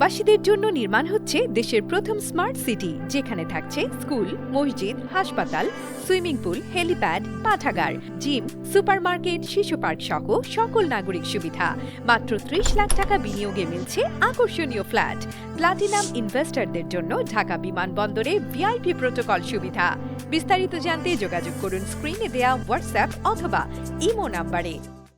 ঢাকাবাসীদের জন্য নির্মাণ হচ্ছে দেশের প্রথম স্মার্ট সিটি, যেখানে থাকছে স্কুল, মসজিদ, হাসপাতাল, সুইমিং পুল, হেলিপ্যাড, পাঠাগার, জিম, সুপারমার্কেট, শিশু পার্ক সহ সকল নাগরিক সুবিধা। মাত্র ৩০ লাখ টাকা বিনিয়োগে মিলছে আকর্ষণীয় ফ্ল্যাট। প্লাটিনাম ইনভেস্টরদের জন্য ঢাকা বিমানবন্দরে ভিআইপি প্রোটোকল সুবিধা। বিস্তারিত জানতে যোগাযোগ করুন স্ক্রিনে দেয়া হোয়াটসঅ্যাপ অথবা ইমো নাম্বারে।